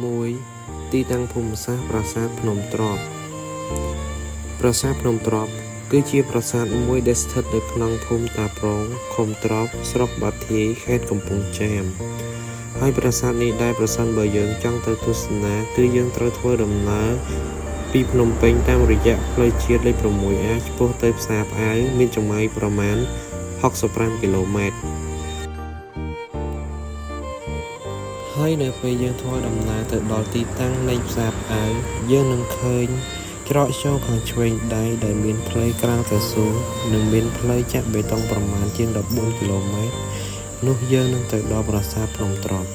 1. ទីតាំងភូមិសាស្ត្រប្រាសាទភ្នំទ្របប្រាសាទភ្នំទ្របគឺជាប្រាសាទមួយដែលស្ថិតនៅក្នុងភូមិតាប្រងឃុំទ្របស្រុកបាធាយខេត្តកំពង់ចាមហើយប្រាសាទនេះដែលប្រសិនបើយើងចង់ទៅទស្សនាគឺយើងត្រូវធ្វើដំណើរពីភ្នំពេញតាមរយៈផ្លូវជាតិលេខ 6A ឆ្ពោះទៅផ្សារផ្អៅមានចម្ងាយប្រមាណ65 គីឡូម៉ែត្រហើយនៅពេលយើងធ្វើដំណើរទៅដល់ទីតាំងនៃផ្សារផ្អៅយើងនឹងឃើញច្រកចូលខាងឆ្វេងដៃដែលមានផ្លូវក្រាលទៅសួងនិងមានផ្លូវចាក់បេតុងប្រមាណជាង14 គីឡូម៉ែត្រនោះយើងនឹងទៅដល់ប្រាសាទភ្នំទ្រប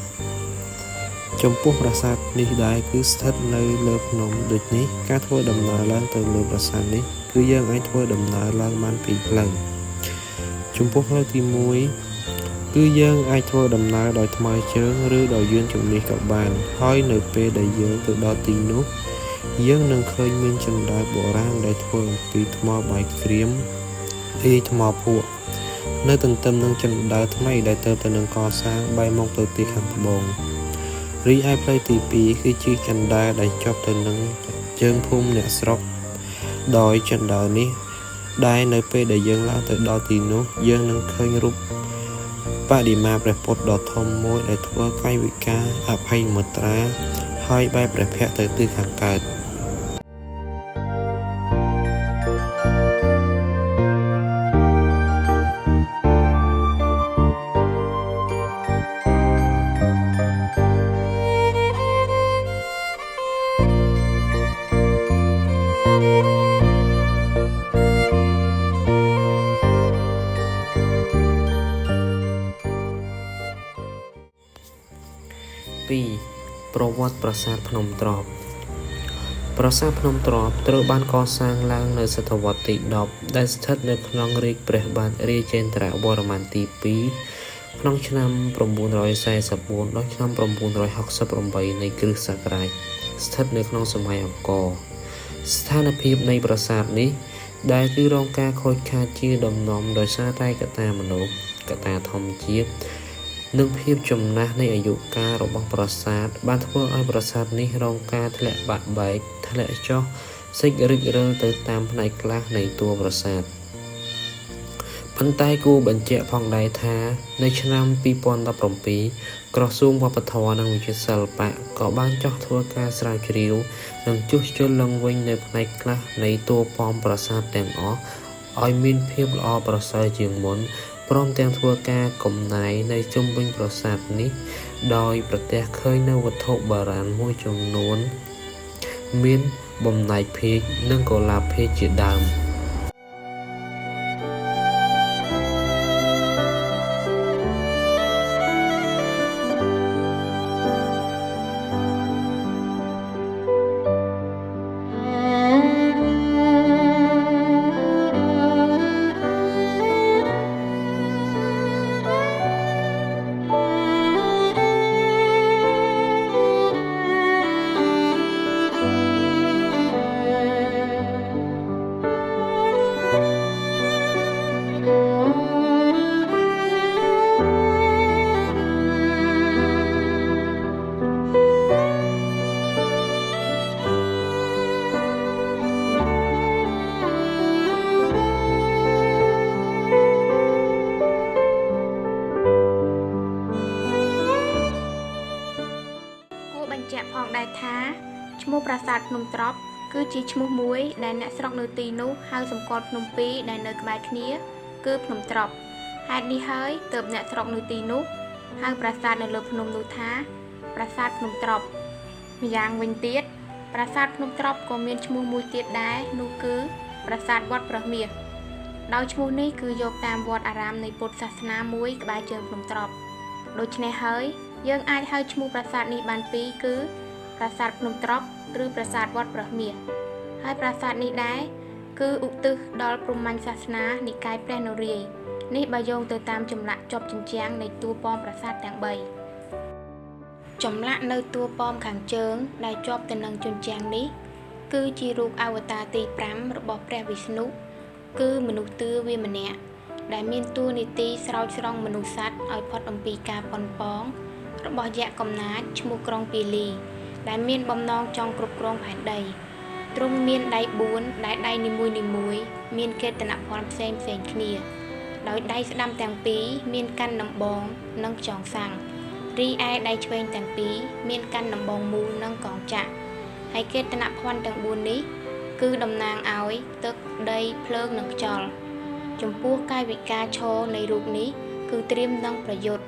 ចំពោះប្រាសាទនេះដែរគឺស្ថិតនៅលើភ្នំដូចនេះការធ្វើដំណើរឡើងទៅលើប្រាសាទនេះគឺយើងអាចធ្វើដំណើរឡើងបានពីរផ្លូវចំពោះផ្លូវទី1គឺយើងអាចធ្វើដំណើរដោយថ្មើរជើងឬដោយយានជំនិះក៏បានហើយនៅពេលដែលយើងទៅដល់ទីនោះយើងនឹងឃើញមានជណ្ដើរបុរាណដែលធ្វើអំពីថ្មបាយក្រៀមថ្មភក់នៅទន្ទឹមនឹងជណ្ដើរថ្មីដែលទើបតែនឹងកសាងបែរមុខទៅទីខាងត្បូងរីឯផ្លូវទី2គឺជាជណ្ដើរដែលជាប់ទៅនឹងជើងភូមិអ្នកស្រុកដោយជណ្ដើរនេះដែលនៅពេលដែលយើងឡើងទៅដល់ទីនោះយើងនឹងឃើញរូបបដិមាព្រះពុទ្ធដ៏ធំមួយដែលធ្វើកាយវិការអភ័យមុទ្រាហើយបែរព្រះភ័ក្ត្រទៅទិសខាងកើត2. ប្រវត្តិប្រាសាទភ្នំទ្របប្រាសាទភ្នំទ្របត្រូវបានកសាងឡើងនៅសតវត្សទី10ដែលស្ថិតនៅក្នុងរាជព្រះបាទរាជេន្ទ្រវរ្ម័នទី2ក្នុងឆ្នាំ944ដល់ឆ្នាំ968នៃគ្រិស្តសករាជស្ថិតនៅក្នុងសម័យអង្គរស្ថានភាពនៃប្រាសាទនេះដែលគឺរងការខូចខាតជាដំណំដោយសារតែកត្តាមនុស្សកត្តាធម្មជាតិនិងភាពចំណាស់នៃអាយុកាលរបស់ប្រាសាទបានធ្វើឲ្យប្រាសាទនេះរងការធ្លាក់បាក់បែកធ្លាក់ចុះសេចរិចរិលទៅតាមផ្នែកខ្លះនៃតួប្រាសាទប៉ុន្តែគួរបញ្ជាក់ផងដែរថានៅឆ្នាំ2017ក្រសួងវប្បធម៌និងវិចិត្រសិល្បៈក៏បានចុះធ្វើការស្រាវជ្រាវនិងជួសជុលឡើងវិញនៅផ្នែកខ្លះនៃតួប៉មប្រាសាទទាំងអស់ឲ្យមានភាពល្អប្រសើរជាងមុនព្រមទាំងធ្វើការកំណាយនៅជុំវិញប្រាសាទនេះដោយប្រទះឃើញនៅវត្ថុបុរាណមួយចំនួនមានបំណែកភេកនិងកុលាបភេកជាដើមជាក់ផងដែរថាឈ្មោះប្រាសាទភ្នំទ្របគឺជាឈ្មោះមួយដែលអ្នកស្រុកនៅទីនោះហៅសម្គាល់ភ្នំពីរដែលនៅក្បែរគ្នាគឺភ្នំទ្របហេតុនេះហើយទើបអ្នកស្រុកនៅទីនោះហៅប្រាសាទនៅលើភ្នំនោះថាប្រាសាទភ្នំទ្របម្យ៉ាងវិញទៀតប្រាសាទភ្នំទ្របក៏មានឈ្មោះមួយទៀតដែរនោះគឺប្រាសាទវត្តព្រះមាសដោយឈ្មោះនេះគឺយកតាមវត្តអារាមនៃពុទ្ធសាសនាមួយក្បែរជើងភ្នំទ្របដូច្នេះហើយយើងអាចហៅឈ្មោះប្រាសាទនេះបានពីរគឺប្រាសាទភ្នំទ្របឬប្រាសាទវត្តព្រះមាសហើយប្រាសាទនេះដែរគឺឧទ្ទិសដល់ព្រហ្មញ្ញសាសនានិកាយព្រះនរាយណ៍នេះបើយោងទៅតាមចម្លាក់ជាប់ជញ្ជាំងនៃតួប៉មប្រាសាទទាំង3ចម្លាក់នៅតួប៉មខាងជើងដែលជាប់ទៅនឹងជញ្ជាំងនេះគឺជារូបអវតារទី5របស់ព្រះវិស្ណុគឺមនុស្សទឿវាម្នាក់ដែលមានតួនាទីស្រោចស្រង់មនុស្សសត្វឲ្យផុតអំពីការប៉ុនប៉ងរបស់យក្សកំណាចឈ្មោះក្រុងពាលី ដែលមានបំណងចង់គ្រប់គ្រងផែនដីទ្រង់មានដៃ4ដែលដៃនីមួយៗមានកេតនភ័ណ្ឌផ្សេងគ្នាដោយដៃស្ដាំទាំងពីរមានកាន់ដំបងនិងខ្យងសាំងរីឯដៃឆ្វេងទាំងពីរមានកាន់ដំបងមូលនិងកងចាក់ហើយកេតនភ័ណ្ឌទាំង4នេះគឺតំណាងឲ្យទឹកដីភ្លើងនិងខ្យល់ចំពោះកាយវិការឈរនៃរូបនេះគឺត្រៀមនឹងប្រយុទ្ធ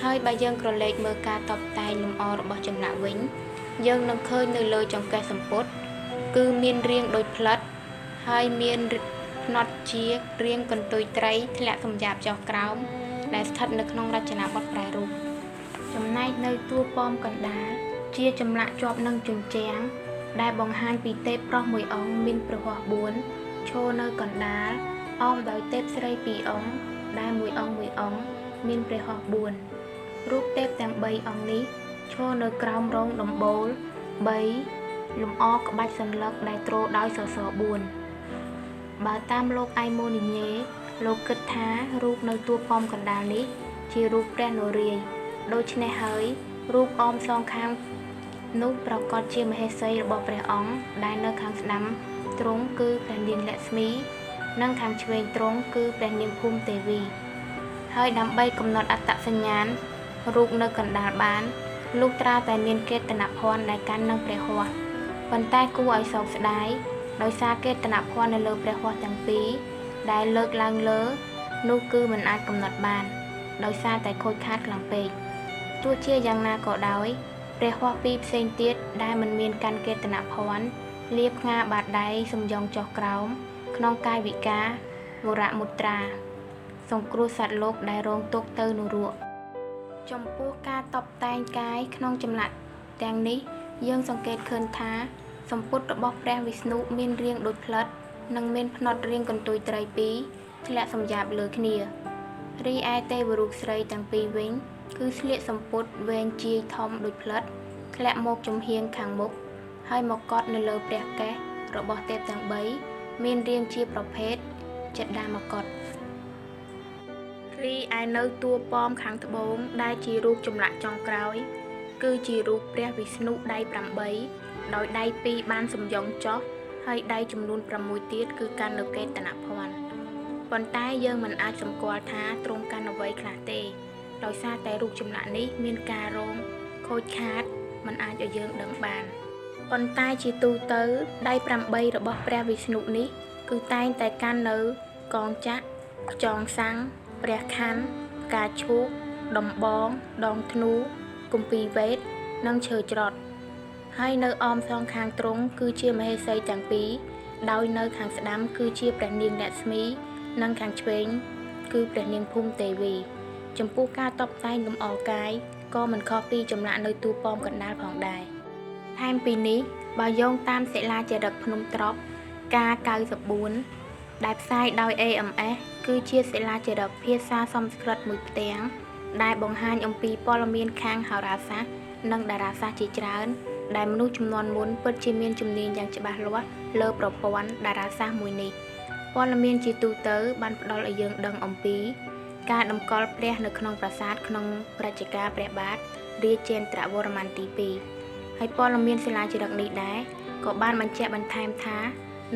ហើយបើយើងក្រឡេកមើលការតុបតែងលម្អរបស់ចម្លាក់វិញយើងនឹងឃើញនៅលើចង្កេះសំពត់គឺមានរាងដូចផ្លិតហើយមានផ្នត់ជារាងកន្ទុយត្រីធ្លាក់សំយ៉ាបចុះក្រោមដែលស្ថិតនៅក្នុងរចនាបថប្រែរូបចំណែកនៅតួប៉មកណ្ដាលជាចម្លាក់ជាប់នឹងជញ្ជាំងដែលបង្ហាញពីទេពប្រុសមួយអង្គមានព្រះហស្ថ4ឈរនៅកណ្ដាលអមដោយទេពស្រី2អង្គដែលមួយអង្គមានព្រះហស្ថ4រូបទេពទាំង3អង្គនេះឈរនៅក្រោមរងដំបូល3លំអក្បាច់សន្លឹកដែលទ្រដោយសសរ4បើតាមលោកអៃម៉ូនីញ៉េលោកគិតថារូបនៅតួប៉មកណ្ដាលនេះជារូបព្រះនរាយណ៍ដូច្នេះហើយរូបអមសងខាងនោះប្រកាសជាមហេសីរបស់ព្រះអង្គដែលនៅខាងស្ដាំទ្រង់គឺព្រះនាងលក្ស្មីនិងខាងឆ្វេងទ្រង់គឺព្រះនាងភូមិទេវីហើយដើម្បីកំណត់អត្តសញ្ញាណរូបនៅកណ្ដាលបានលុះត្រាតែមានកេតនភ័ណ្ឌដែលកាន់នឹងព្រះហស្ថប៉ុន្តែគួរឲ្យសោកស្ដាយដោយសារកេតនភ័ណ្ឌនៅលើព្រះហស្ថទាំងពីរដែលលើកឡើងលើនោះគឺមិនអាចកំណត់បានដោយសារតែខូចខាតខ្លាំងពេកទោះជាយ៉ាងណាក៏ដោយព្រះហស្ថពីរផ្សេងទៀតដែលមិនមានកាន់កេតនភ័ណ្ឌលាផ្ងាបាតដៃសំយ៉ងចុះក្រោមក្នុងកាយវិការវរមុត្រាសង្គ្រោះសត្វលោកដែលរងទុក្ខទៅនរកចំពោះការតុបតែងកាយក្នុងចម្លាក់ទាំងនេះយើងសង្កេតឃើញថាសម្ពុតរបស់ព្រះវិស្ណុមានរាងដូចផ្លិតនិងមានផ្នត់រាងកន្ទុយត្រី2ធ្លាក់សំយ៉ាបលើគ្នារីឯទេវរូបស្រីទាំងពីរវិញគឺស្លៀកសម្ពុតវែងជាយធំដូចផ្លិតធ្លាក់មកចំហៀងខាងមុខហើយមកកត់នៅលើព្រះកេសរបស់ទេពទាំង3មានរាងជាប្រភេទចតាមកតរីឯនៅតួប៉មខាងត្បូងដែលជារូបចម្លាក់ចុងក្រោយគឺជារូបព្រះវិស្ណុដៃ8ដោយដៃ2បានសំយ៉ងចុះហើយដៃចំនួន6ទៀតគឺកាន់នៅកេតនភ័ណ្ឌប៉ុន្តែយើងមិនអាចសម្គាល់ថាទ្រង់កាន់អ្វីខ្លះទេដោយសារតែរូបចម្លាក់នេះមានការរងខូចខាតមិនអាចឲ្យយើងដឹងបានប៉ុន្តែជាទូទៅដៃ8របស់ព្រះវិស្ណុនេះគឺតែងតែកាន់នៅកងចក្រខ្យងសាំងព្រះខ័នផ្កាឈូកដំបងដងធ្នូគម្ពីរវេទនិងឈើច្រត់ហើយនៅអមសងខាងទ្រង់គឺជាមហេសីទាំងពីរដោយនៅខាងស្ដាំគឺជាព្រះនាងលក្ស្មីនិងខាងឆ្វេងគឺព្រះនាងភូមិទេវីចំពោះការតុបតែងលម្អកាយក៏មិនខុសពីចម្លាក់នៅតួប៉មកណ្ដាលផងដែរថែមពីនេះបើយោងតាមសិលាចារឹកភ្នំត្រប់ការ94ដែលផ្សាយដោយ AMS គឺជាសិលាចារឹកភាសាសំស្ក្រឹតមួយផ្ទាំងដែលបង្ហាញអំពីព័ត៌មានខាងហោរាសាស្ត្រនិងតារាសាស្ត្រជាច្រើនដែលមនុស្សជំនាន់មុនពិតជាមានជំនាញយ៉ាងច្បាស់លាស់លើប្រព័ន្ធតារាសាស្ត្រមួយនេះព័ត៌មានជាទូទៅបានផ្ដល់ឲ្យយើងដឹងអំពីការតម្កល់ព្រះនៅក្នុងប្រាសាទក្នុងរជ្ជកាលព្រះបាទរាជេន្ទ្រវរ្ម័នទី2ហើយព័ត៌មានសិលាចារឹកនេះដែរក៏បានបញ្ជាក់បន្ថែមថា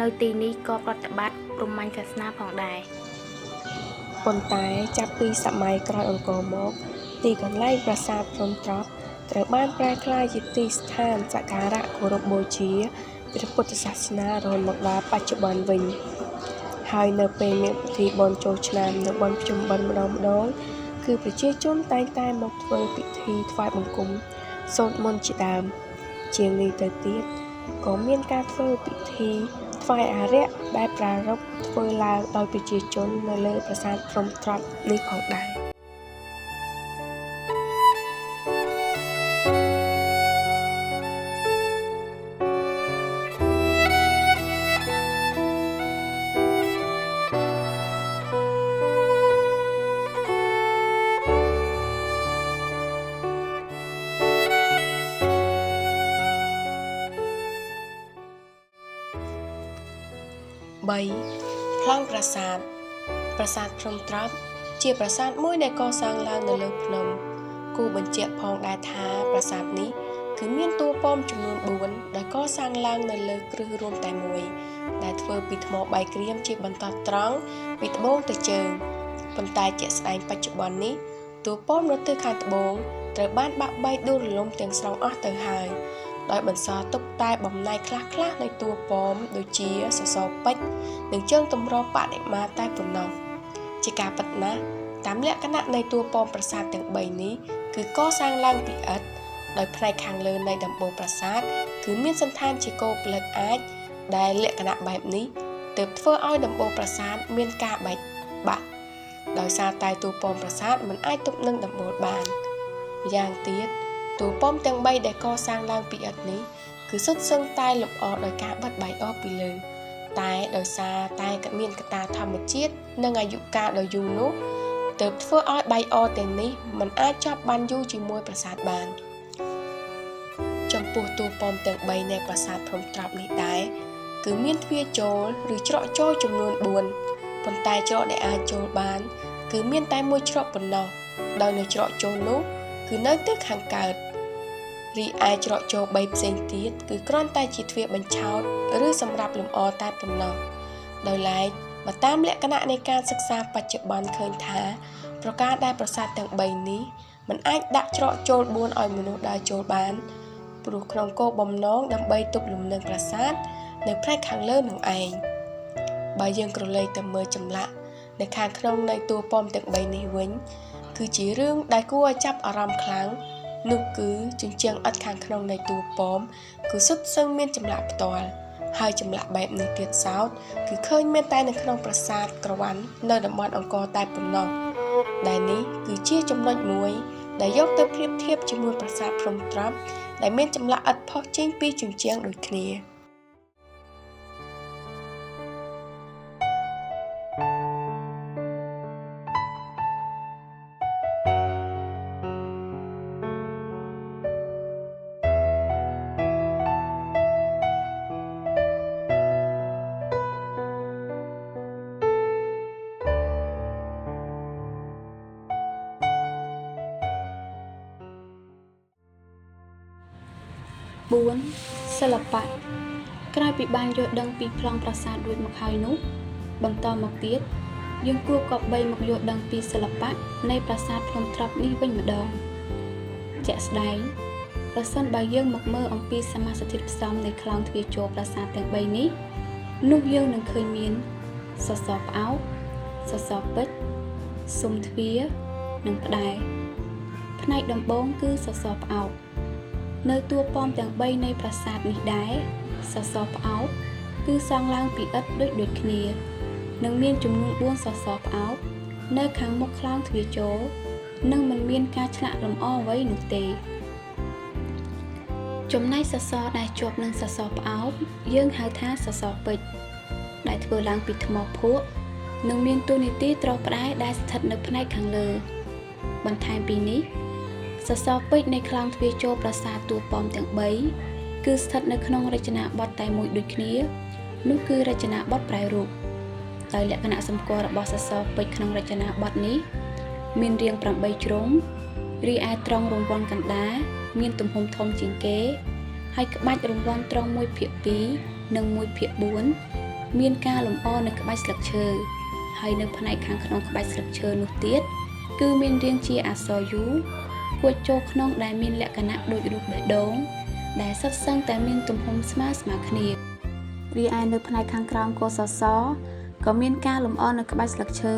នៅទីនេះក៏ប្រតិបត្តិព្រហ្មញ្ញសាសនាផងដែរប៉ុន្តែចាប់ពីសម័យក្រោយអង្គរមកទីកន្លែងប្រាសាទភ្នំត្រប់ត្រូវបានប្រែក្លាយជាទីស្ថានសក្ការៈគោរពបូជាព្រះពុទ្ធសាសនារហូតមកដល់បច្ចុប្បន្នវិញហើយនៅពេលមានពិធីបុណ្យចូលឆ្នាំនៅបុណ្យភ្ជុំបិណ្ឌម្ដងគឺប្រជាជនតែងតែមកធ្វើពិធីថ្វាយបង្គំសូត្រមន្តជាដើមជាងនេះទៅទៀតក៏មានការធ្វើពិធីថ្វាយអារក្សដែលប្រារព្ធធ្វើឡើងដោយប្រជាជននៅលើប្រាសាទភ្នំត្រប់នេះផងដែរ3. ប្លង់ប្រាសាទភ្នំត្រប់ជាប្រាសាទមួយដែលកសាងឡើងនៅលើភ្នំគូបញ្ជាក់ផងដែរថាប្រាសាទនេះគឺមានតួប៉ ប៉មចំនួន4ដែលកសាងឡើងនៅលើគ្រឹះរួមតែមួយដែលធ្វើពីថ្មបាយក្រៀមជាបន្តត្រង់ពីត្បូងទៅជើងប៉ុន្តែជាក់ស្ដែងបច្ចុប្បន្ននេះតួប៉មនៅទិសខាងត្បូងត្រូវបានបាក់បែកដួលរលំទាំងស្រុងអស់ទៅហើយដោយបន្សល់ទុកតែបំណែកខ្លះៗនៃតួប៉មដូចជាសសរពេជ្រនិងជើងទម្របដិមាតែប៉ុណ្ណោះជាការពិតណាស់តាមលក្ខណៈនៃតួប៉មប្រាសាទទាំង3នេះគឺកសាងឡើងពីឥដ្ឋដោយផ្នែកខាងលើនៃដំបូលប្រាសាទគឺមានសន្តានជាគោផ្លិតអាចដែលលក្ខណៈបែបនេះទើបធ្វើឲ្យដំបូលប្រាសាទមានការបែកបាក់ដោយសារតែតួប៉មប្រាសាទមិនអាចទប់នឹងដំបូលបានយ៉ាងទៀតតួប៉មទាំង3ដែលកសាងឡើងពីឥដ្ឋនេះគឺសុទ្ធសឹងតែលម្អដោយការបិទបែកអស់ពីលើតែដោយសារតែមានកត្តាធម្មជាតិនិងអាយុកាលដ៏យូរនោះទើបធ្វើឲ្យបែកអទាំងនេះមិនអាចជាប់បានយូរជាមួយប្រាសាទបានចំពោះតួប៉មទាំង3នៃប្រាសាទភ្នំត្រាប់នេះដែរគឺមានទ្វារចូលឬច្រកចូលចំនួន4ប៉ុន្តែច្រកដែលអាចចូលបានគឺមានតែមួយច្រកប៉ុណ្ណោះដោយនៅច្រកចូលនោះគឺនៅទិសខាងកើតរីឯច្រកចូល3ផ្សេងទៀតគឺគ្រាន់តែជាទ្វារបញ្ឆោតឬសម្រាប់លម្អតែប៉ុណ្ណោះដោយឡែកបើតាមលក្ខណៈនៃការសិក្សាបច្ចុប្បន្នឃើញថាប្រការដែលប្រាសាទទាំង3នេះมันអាចដាក់ច្រកចូល4ឲ្យមនុស្សដើរចូលបានព្រោះក្នុងគោលបំណងដើម្បីទប់លំនឹងប្រាសាទនៅផ្នែកខាងលើនឹងឯងបើយើងក្រឡេកទៅមើលចម្លាក់នៅខាងក្នុងនៃតួប៉មទាំង3នេះវិញគឺជារឿងដែលគួរឲ្យចាប់អារម្មណ៍ខ្លាំងនោះគឺជញ្ជាំងឥដ្ឋខាងក្នុងនៃតួប៉មគឺសុទ្ធសឹងមានចម្លាក់ផ្ទាល់ហើយចម្លាក់បែបនេះទៀតសោតគឺឃើញមានតែនៅក្នុងប្រាសាទក្រវ៉ាន់នៅតំបន់អង្គរតែប៉ុណ្ណោះដែលនេះគឺជាចំណុចមួយដែលយកទៅប្រៀបធៀបជាមួយប្រាសាទភ្នំត្រាប់ដែលមានចម្លាក់ឥដ្ឋផុសចេញពីជញ្ជាំងដូចគ្នា4. សិល្បៈក្រោយពីបានយល់ដឹងពីប្លង់ប្រាសាទរួចមកហើយនោះបន្តមកទៀតយើងគួរគប្បីមកយល់ដឹងពីសិល្បៈនៃប្រាសាទភ្នំត្រាប់នេះវិញម្ដងជាក់ស្ដែងប្រសិនបើយើងមកមើលអំពីសមាសធាតុផ្សំនៃក្លោងទ្វារចូលប្រាសាទទាំង3នេះនោះយើងនឹងឃើញមានសសរផ្អោកសសរពេជ្រស៊ុមទ្វារនិងផ្ដែរផ្នែកដំបូងគឺសសរផ្អោកនៅតួប៉មទាំង3នៃប្រាសាទនេះដែរសសរផ្អោកគឺសង់ឡើងពីឥដ្ឋដូចគ្នានិងមានចំនួន4សសរផ្អោកនៅខាងមុខក្លោងទ្វារចូលនិងមិនមានការឆ្លាក់លម្អអ្វីនោះទេចំណែកសសរដែលជាប់នឹងសសរផ្អោកយើងហៅថាសសរពេជ្រដែលធ្វើឡើងពីថ្មភក់និងមានតួនាទីត្រផ្តែដែលស្ថិតនៅផ្នែកខាងលើបន្ថែមពីនេះសសរពេជ្រនៃក្លោងទ្វារចូលប្រាសាទតួប៉មទាំង3គឺស្ថិតនៅក្នុងរចនាបថតែមួយដូចគ្នានោះគឺរចនាបថប្រែរូបដោយលក្ខណៈសម្គាល់របស់សសរពេជ្រក្នុងរចនាបថនេះមានរាង8ជ្រុងរីឯត្រង់រង្វាន់កណ្ដាលមានទំហំធំជាងគេហើយក្បាច់រង្វាន់ត្រង់1/2និង1/4មានការលម្អនៅក្បាច់ស្លឹកឈើហើយនៅផ្នែកខាងក្នុងក្បាច់ស្លឹកឈើនោះទៀតគឺមានរាងជាអក្សរ U គួចចូលក្នុងដែលមានលក្ខណៈដូចរូបបេះដូងដែលសុទ្ធសឹងតែមានទំហំស្មើគ្នារីឯនៅផ្នែកខាងក្រោមកសសរក៏មានការលម្អនៅក្បាច់ស្លឹកឈើ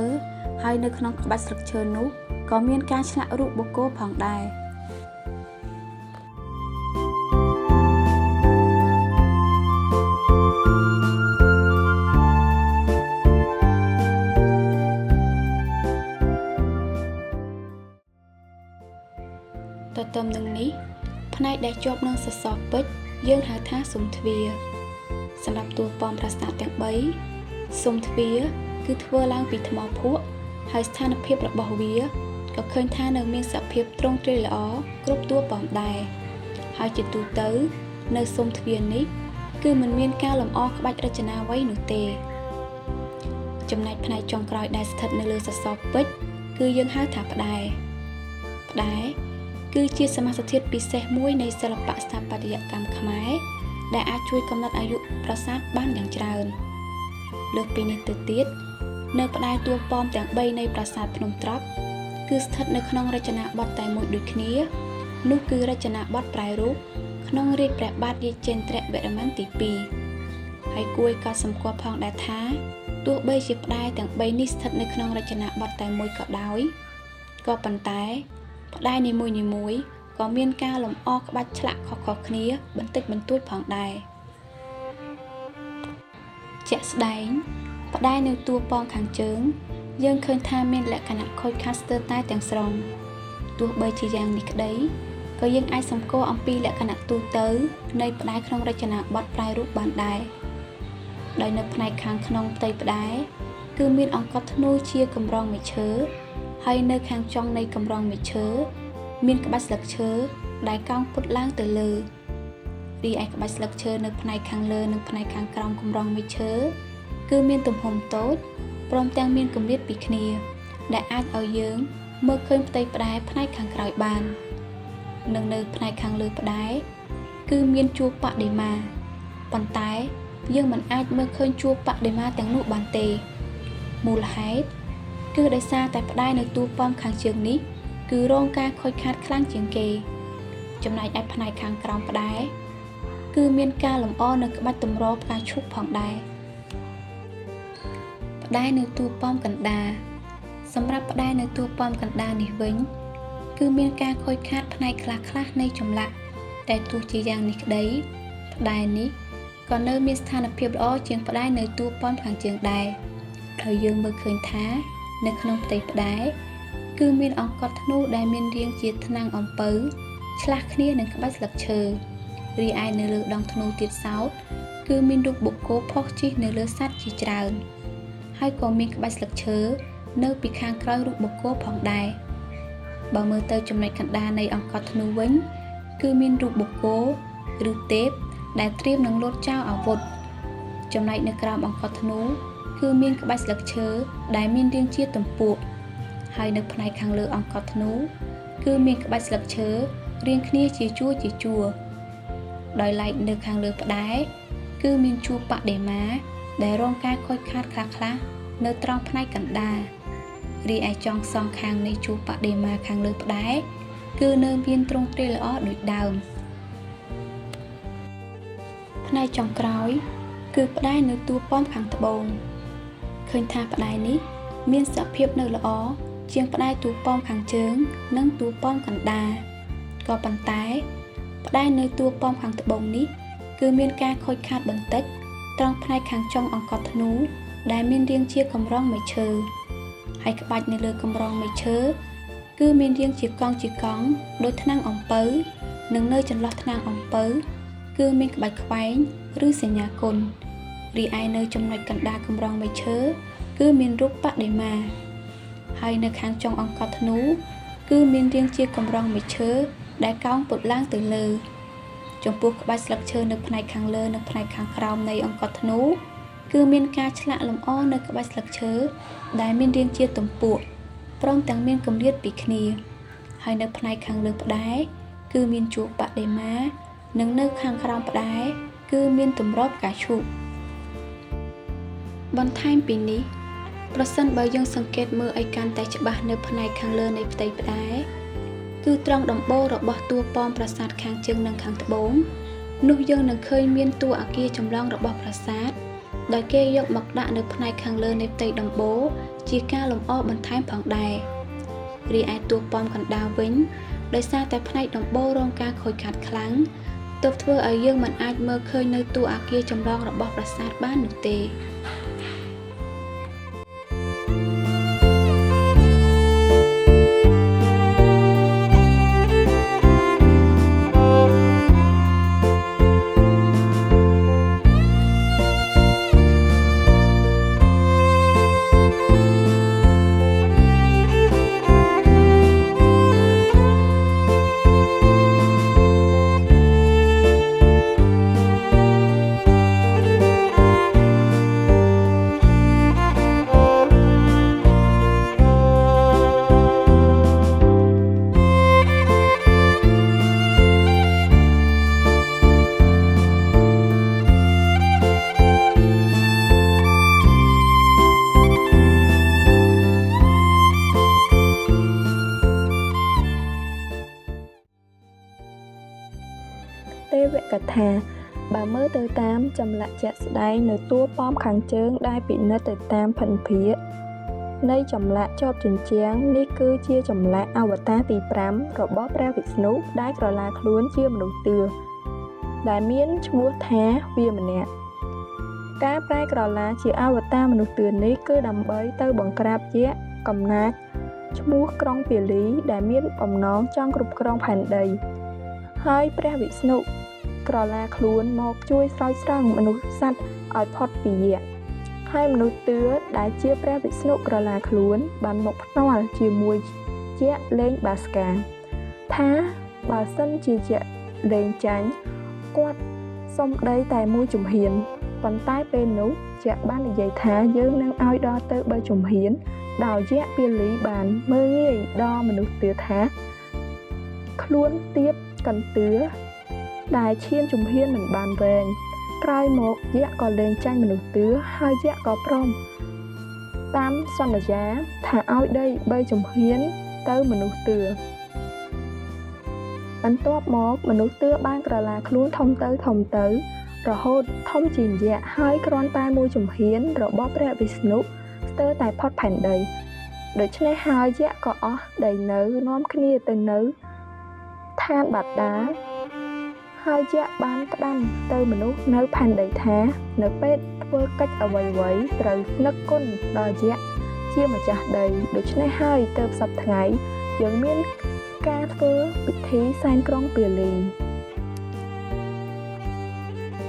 ហើយនៅក្នុងក្បាច់ស្លឹកឈើនោះក៏មានការឆ្លាក់រូបបុគ្គលផងដែរទន្ទឹមនឹងនេះផ្នែកដែលជាប់នឹងសសរពេជ្រយើងហៅថាស៊ុមទ្វារសម្រាប់តួប៉មប្រាសាទទាំង3ស៊ុមទ្វារគឺធ្វើឡើងពីថ្មភក់ហើយស្ថានភាពរបស់វាក៏ឃើញថានៅមានសភាពទ្រង់ទ្រាយល្អគ្រប់តួប៉មដែរហើយជាទូទៅនៅស៊ុមទ្វារនេះគឺមិនមានការលម្អក្បាច់រចនាអ្វីនោះទេចំណែកផ្នែកចុងក្រោយដែលស្ថិតនៅលើសសរពេជ្រគឺយើងហៅថាផ្ដែរគឺ គឺជាសមាសធាតុពិសេសមួយនៃសិល្បៈស្ថាបត្យកម្មខ្មែរដែលអាចជួយកំណត់អាយុប្រាសាទបានយ៉ាងច្រើនលើសពីនេះទៅទៀតនៅផ្តែរតួប៉មទាំង3នៃប្រាសាទភ្នំត្រាប់គឺស្ថិតនៅក្នុងរចនាបថតែមួយដូចគ្នានោះគឺរចនាបថប្រែរូបក្នុងរាជ្យព្រះបាទរាជេន្ទ្រវរ្ម័នទី2ហើយគួរឲ្យកត់សម្គាល់ផងដែរថាទោះបីជាផ្តែរទាំង3នេះស្ថិតនៅក្នុងរចនាបថតែមួយក៏ដោយក៏ប៉ុន្តែផ្តែរនីមួយៗក៏មានការលម្អក្បាច់ឆ្លាក់ខុសៗគ្នាបន្តិចបន្តួចផងដែរជាក់ស្ដែងផ្តែរនៅតួប៉មខាងជើងយើងឃើញថាមានលក្ខណៈខូចខាតស្ទើរតែទាំងស្រុងទោះបីជាយ៉ាងនេះក្តីក៏យើងអាចសម្គាល់អំពីលក្ខណៈទូទៅនៃផ្តែរក្នុងរចនាបថប្រែរូបបានដែរដោយនៅផ្នែកខាងក្នុងផ្ទៃផ្តែរគឺមានអង្កត់ធ្នូជាកម្រងមែកឈើហើយនៅខាងចុងនៃកម្រងមែកឈើមានក្បាច់ស្លឹកឈើដែលកោងពុតឡើងទៅលើរីឯក្បាច់ស្លឹកឈើនៅផ្នែកខាងលើនិងផ្នែកខាងក្រោមកម្រងមែកឈើគឺមានទំហំតូចព្រមទាំងមានគម្លាតពីគ្នាដែលអាចឲ្យយើងមើលឃើញផ្ទៃផ្តែរផ្នែកខាងក្រោយបាននិងនៅផ្នែកខាងលើផ្តែរគឺមានជួរបដិមាប៉ុន្តែយើងមិនអាចមើលឃើញជួរបដិមាទាំងនោះបានទេមូលហេតុគឺដោយសារតែផ្តែរនៅតួប៉មខាងជើងនេះគឺរងការខូចខាតខ្លាំងជាងគេចំណែកឯផ្នែកខាងក្រោមផ្តែរគឺមានការលម្អនៅក្បាច់តម្រផ្កាឈូកផងដែរផ្តែរនៅតួប៉មកណ្ដាលសម្រាប់ផ្តែរនៅតួប៉មកណ្ដាលនេះវិញគឺមានការខូចខាតផ្នែកខ្លះៗនៃចម្លាក់តែទោះជាយ៉ាងនេះក្តីផ្តែរនេះក៏នៅមានស្ថានភាពល្អជាងផ្តែរនៅតួប៉មខាងជើងដែរដោយយើងមើលឃើញថានៅក្នុងផ្ទៃផ្តែរគឺមានអង្កត់ធ្នូដែលមានរាងជាថ្នាំងអំពៅឆ្លាស់គ្នានឹងក្បាច់ស្លឹកឈើរីឯនៅលើដងធ្នូទៀតសោតគឺមានរូបបុគ្គលផុសជិះនៅលើសត្វជាច្រើនហើយក៏មានក្បាច់ស្លឹកឈើនៅពីខាងក្រោយរូបបុគ្គលផងដែរបើមើលទៅចំណុចកណ្ដាលនៃអង្កត់ធ្នូវិញគឺមានរូបបុគ្គលឬទេពដែលត្រៀមនឹងលោតចោលអាវុធចំណែកនៅក្រោមអង្កត់ធ្នូគឺមានក្បាច់ស្លឹកឈើដែលមានរាងជាទំពក់ហើយនៅផ្នែកខាងលើអង្កត់ធ្នូគឺមានក្បាច់ស្លឹកឈើរាងគ្នាជាជួរដោយឡែកនៅខាងលើផ្តែរគឺមានជួរបដិមាដែលរងការខូចខាតខ្លះៗនៅត្រង់ផ្នែកកណ្ដាលរីឯចុងសងខាងនៃជួរបដិមាខាងលើផ្តែរគឺនៅមានទ្រង់ទ្រាយល្អដូចដើមផ្នែកចុងក្រោយគឺផ្តែរនៅតួប៉មខាងត្បូងឃើញថាផ្តែរនេះមានសភាពនៅល្អជាងផ្តែរតួប៉មខាងជើងនិងតួប៉មកណ្ដាលក៏ប៉ុន្តែផ្តែរនៅតួប៉មខាងត្បូងនេះគឺមានការខូចខាតបន្តិចត្រង់ផ្នែកខាងចុងអង្កត់ធ្នូដែលមានរាងជាកម្រងមែកឈើហើយក្បាច់នៅលើកម្រងមែកឈើគឺមានរាងជាកង់ដូចថ្នាំងអំពៅនិងនៅចន្លោះថ្នាំងអំពៅគឺមានក្បាច់ខ្វែងឬសញ្ញាគុណរីឯនៅចំណុចកណ្ដាលកម្រងមែកឈើគឺមានរូបបដិមាហើយនៅខាងចុងអង្កត់ធ្នូគឺមានរាងជាកម្រងមែកឈើដែលកោងពុតឡើងទៅលើចំពោះក្បាច់ស្លឹកឈើនៅផ្នែកខាងលើនិងផ្នែកខាងក្រោមនៃអង្កត់ធ្នូគឺមានការឆ្លាក់លម្អនៅក្បាច់ស្លឹកឈើដែលមានរាងជាទំពក់ព្រមទាំងមានគម្លាតពីគ្នាហើយនៅផ្នែកខាងលើផ្តែរគឺមានជួរបដិមានិងនៅខាងក្រោមផ្តែរគឺមានទម្រផ្កាឈូកបន្ថែមពីនេះប្រសិនបើយើងសង្កេតមើលឲ្យកាន់តែច្បាស់នៅផ្នែកខាងលើនៃផ្ទៃផ្តែរគឺត្រង់ដំបូលរបស់តួប៉មប្រាសាទខាងជើងនិងខាងត្បូងនោះយើងនឹងឃើញមានតួអគារចម្លងរបស់ប្រាសាទដោយគេយកមកដាក់នៅផ្នែកខាងលើនៃផ្ទៃដំបូលជាការលម្អបន្ថែមផងដែររីឯតួប៉មកណ្ដាលវិញដោយសារតែផ្នែកដំបូលរងការខូចខាតខ្លាំងទើបធ្វើឲ្យយើងមិនអាចមើលឃើញនៅតួអគារចម្លងរបស់ប្រាសាទបាននោះទេ ថាបើមើលទៅតាមចម្លាក់ជាក់ស្ដែងនៅតួប៉មខាងជើងដែលពិនិត្យទៅតាមភិនភាគនៃចម្លាក់ជាប់ជញ្ជាំងនេះគឺជាចម្លាក់អវតារទី5របស់ព្រះវិស្ណុដែលក្រឡាខ្លួនជាមនុស្សទឿដែលមានឈ្មោះថាវាម្នាក់ការប្រែក្រឡាជាអវតារមនុស្សទឿនេះគឺដើម្បីទៅបង្ក្រាបយក្សកំណាចឈ្មោះក្រុងពាលីដែលមានបំណងចង់គ្រប់គ្រងផែនដីហើយព្រះវិស្ណុក្រឡាខ្លួនមកជួយស្រោចស្រង់មនុស្សសត្វឲ្យផុតពីយក្សហើយមនុស្សទឿដែលជាព្រះវិស្ណុក្រឡាខ្លួនបានមកភ្នាល់ជាមួយយក្សលេងបាស្កាថាបើសិនជាយក្សលេងចាញ់គាត់សុំដីតែមួយជំហានប៉ុន្តែពេលនោះយក្សបាននិយាយថាយើងនឹងឲ្យដល់ទៅ3ជំហានដោយយក្សពាលីបានមើលងាយដល់មនុស្សទឿថាខ្លួនទៀបកន្ទឿដែលឈានជំហានមិនបានវែងក្រោយមកយក្សក៏លេងចាញ់មនុស្សទឿហើយយក្សក៏ព្រមតាមសន្យាថាឲ្យដី3ជំហានទៅមនុស្សទឿបន្ទាប់មកមនុស្សទឿបានក្រឡាខ្លួនធំទៅរហូតធំជាងយក្សហើយគ្រាន់តែមួយជំហានរបស់ព្រះវិស្ណុស្ទើរតែផុតផែនដីដូច្នេះហើយយក្សក៏អស់ដីនៅនាំគ្នាទៅនៅឋានបាតាហើយយក្សបានផ្ដាំទៅមនុស្សនៅផែនដីថានៅពេលធ្វើកិច្ចអ្វីៗត្រូវនឹកគុណដល់យក្សជាម្ចាស់ដីដូច្នេះហើយទើបសប្តាហ៍ថ្ងៃយើងមានការធ្វើពិធីសែនក្រុងពាលី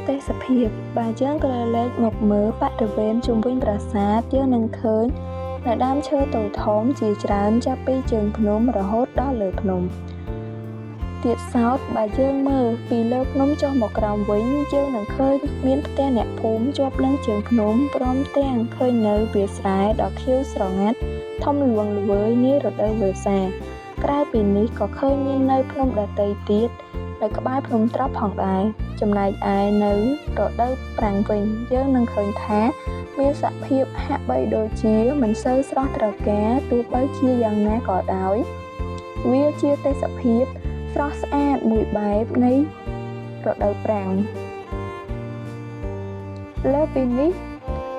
ទេសភាពបើយើងក្រឡេកមកមើលបរិវេណជុំវិញប្រាសាទយើងនឹងឃើញនៅដើមឈើតូចធំជាច្រើនចាប់ពីជើងភ្នំរហូតដល់លើភ្នំទៀតសោតបើយើងមើលពីលើភ្នំចុះមកក្រោមវិញយើងនឹងឃើញមានផ្ទះអ្នកភូមិជាប់នឹងជើងភ្នំព្រមទាំងឃើញនៅវាលស្រែដ៏ខៀវស្រងាត់ធំល្វឹងល្វើយនារដូវវស្សាក្រៅពីនេះក៏ឃើញមាននៅភ្នំដទៃទៀតនៅក្បែរភ្នំត្រប់ផងដែរចំណែកឯនៅរដូវប្រាំងវិញយើងនឹងឃើញថាមានសភាពហាក់បីដូចជាមិនសូវស្រស់ត្រកាលទោះបីជាយ៉ាងណាក៏ដោយវាជាទេសភាពស្រស់ស្អាតមួយបែបនៃរដូវប្រាំងលើពីនេះ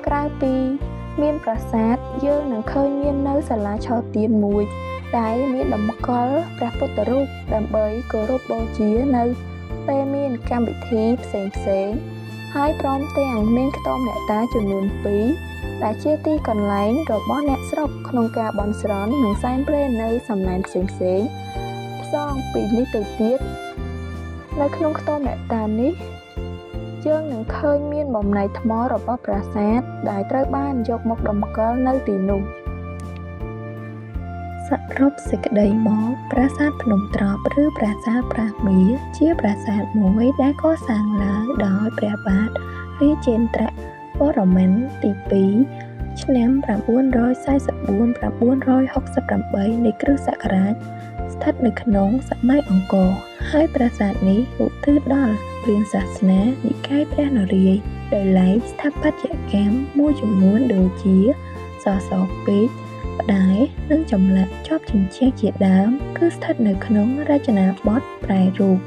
ក្រៅពីមានប្រាសាទយើងនឹងឃើញមាននៅសាលាឆទានមួយដែលមានតម្កល់ព្រះពុទ្ធរូបដើម្បីគោរពបូជានៅពេលមានកម្មវិធីផ្សេងៗហើយព្រមទាំងមានខ្ទមអ្នកតាចំនួន2ដែលជាទីកន្លែងរបស់អ្នកស្រុកក្នុងការបន់ស្រន់និងសែនព្រេននៅសំណែនផ្សេងៗផ្សងពីនេះទៅទៀតនៅក្នុងខ្ទមអ្នកតានេះយើងនឹងឃើញមានបំណែកថ្មរបស់ប្រាសាទដែលត្រូវបានយកមកតម្កល់នៅទីនោះសរុបសេចក្តីមកប្រាសាទភ្នំត្រប់ឬប្រាសាទប្រាមាជាប្រាសាទមួយដែលកសាងឡើងដោយព្រះបាទរាជេន្ទ្រវរ្ម័នទី2ឆ្នាំ944-968នៃគ្រិស្តសករាជស្ថិតនៅក្នុងសម័យអង្គរហើយប្រាសាទនេះឧទ្ទិសដល់ព្រាហ្មណ៍សាសនានិកាយព្រះនរាយណ៍ដោយឡែកស្ថាបត្យកម្មមួយចំនួនដូចជាសសរពេជ្រផ្តែរនិងចម្លាក់ជាប់ជញ្ជាំងជាដើមគឺស្ថិតនៅក្នុងរចនាបថប្រែរូប